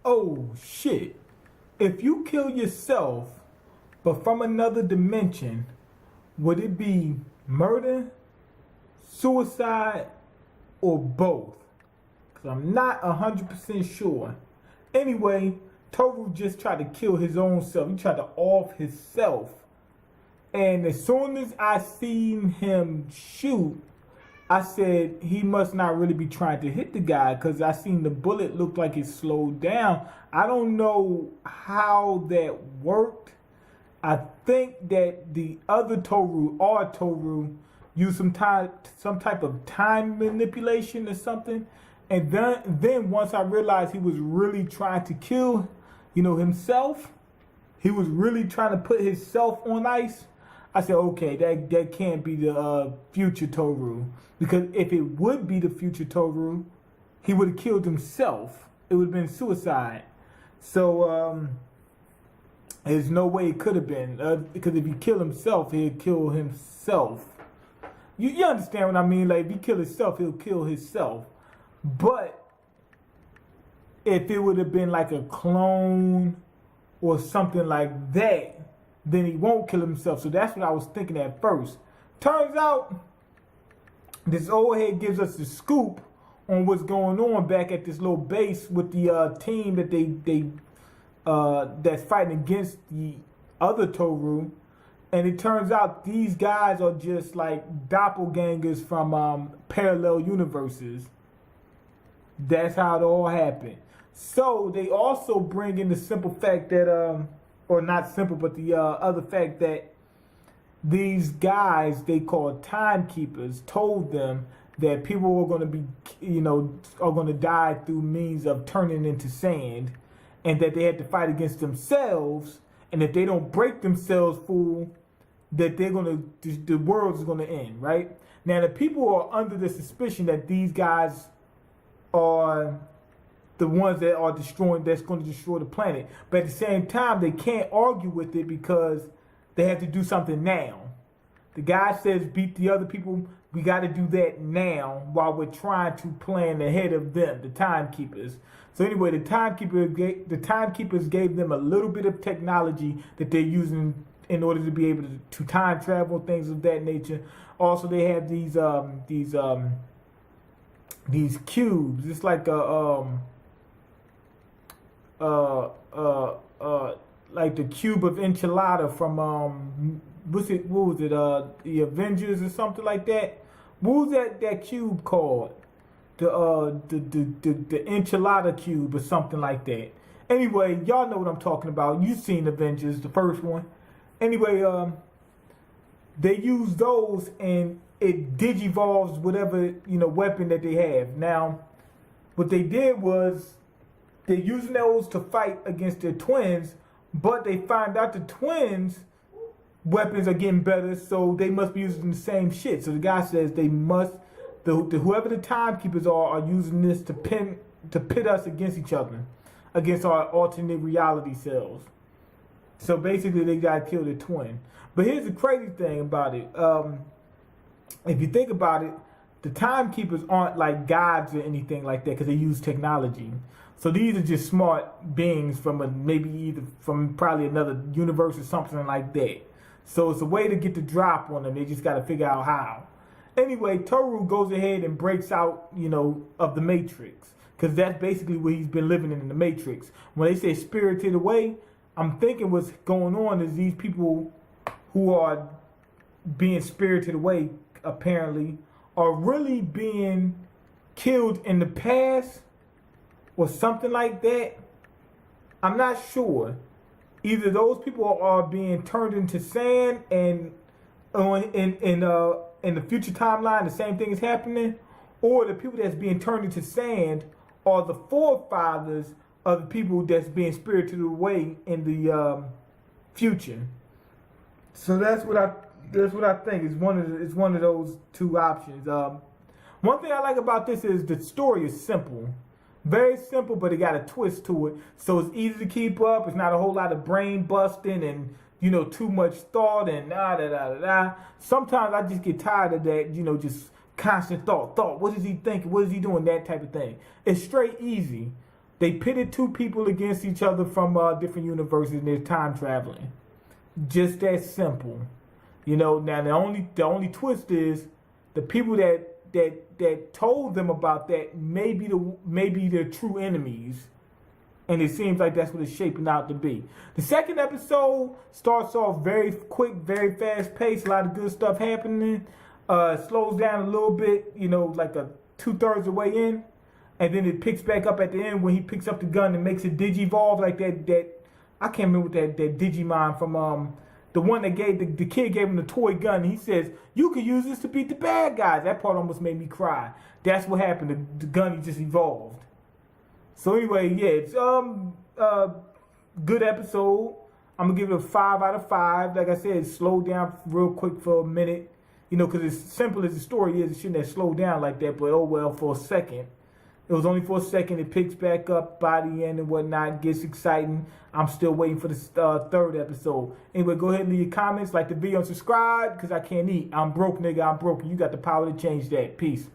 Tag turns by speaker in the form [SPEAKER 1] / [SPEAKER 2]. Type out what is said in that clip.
[SPEAKER 1] oh shit, if you kill yourself, but from another dimension, would it be murder, suicide, or both? Because I'm not 100% sure. Anyway, Toru just tried to kill his own self. He tried to off himself. And as soon as I seen him shoot, I said he must not really be trying to hit the guy, because I seen the bullet look like it slowed down. I don't know how that worked. I think that the other Toru, our Toru, used some type of time manipulation or something. And then once I realized he was really trying to kill, himself, he was really trying to put himself on ice. I said, okay, that can't be the future Toru. Because if it would be the future Toru, he would have killed himself. It would have been suicide. So there's no way it could have been. Because if he killed himself, he'd kill himself. You understand what I mean? Like, if he killed himself, he'll kill himself. But if it would have been like a clone or something like that, then he won't kill himself. So that's what I was thinking at first. Turns out, this old head gives us the scoop on what's going on back at this little base with the team that they that's fighting against the other Toru. And it turns out these guys are just like doppelgangers from parallel universes. That's how it all happened. So they also bring in the simple fact that, or not simple, but the other fact that these guys they call timekeepers told them that people are going to be, are going to die through means of turning into sand, and that they had to fight against themselves, and if they don't break themselves full, that the world is going to end, right? Now the people are under the suspicion that these guys are the ones that are that's going to destroy the planet. But at the same time, they can't argue with it because they have to do something now. The guy says, beat the other people. We got to do that now while we're trying to plan ahead of them, the timekeepers. So anyway, the timekeepers gave them a little bit of technology that they're using in order to be able to time travel, things of that nature. Also, they have these cubes. It's like like the cube of enchilada from what was it? The Avengers or something like that. What was that cube called? The enchilada cube or something like that. Anyway, y'all know what I'm talking about. You've seen Avengers, the first one. Anyway, they use those and it digivolves whatever weapon that they have. Now, what they did was they're using those to fight against their twins, but they find out the twins' weapons are getting better, so they must be using the same shit. So the guy says they must, whoever the timekeepers are using this to pit us against each other, against our alternate reality selves. So basically, they got to kill the twin. But here's the crazy thing about it. If you think about it, the timekeepers aren't like gods or anything like that because they use technology. So these are just smart beings from probably another universe or something like that. So it's a way to get the drop on them. They just got to figure out how. Anyway, Toru goes ahead and breaks out, of the Matrix. Because that's basically what he's been living in the Matrix. When they say spirited away, I'm thinking what's going on is these people who are being spirited away, apparently, are really being killed in the past or something like that. I'm not sure. Either those people are being turned into sand, and in the future timeline the same thing is happening, or the people that's being turned into sand are the forefathers of the people that's being spirited away in the future. So that's what I think is one of those two options. One thing I like about this is the story is simple. Very simple, but it got a twist to it. So it's easy to keep up. It's not a whole lot of brain busting and, too much thought and da. Sometimes I just get tired of that, just constant thought. What is he thinking? What is he doing? That type of thing. It's straight easy. They pitted two people against each other from different universes, and they're time traveling. Just that simple. You know, now the only twist is the people that told them about that may be their true enemies. And it seems like that's what it's shaping out to be. The second episode starts off very quick, very fast paced, a lot of good stuff happening. Slows down a little bit, you know, like a 2/3 of the way in. And then it picks back up at the end when he picks up the gun and makes it digivolve like that I can't remember what that Digimon from the one that gave the kid gave him the toy gun. And he says, "You can use this to beat the bad guys." That part almost made me cry. That's what happened. The gun he just evolved. So anyway, yeah, it's good episode. I'm gonna give it a 5 out of 5. Like I said, it slowed down real quick for a minute. You know, because as simple as the story is, it shouldn't have slowed down like that. But oh well, for a second. It was only for a second. It picks back up by the end and whatnot. Gets exciting. I'm still waiting for the third episode. Anyway, go ahead and leave your comments, like the video, and subscribe, because I can't eat. I'm broke, nigga. I'm broke. You got the power to change that. Peace.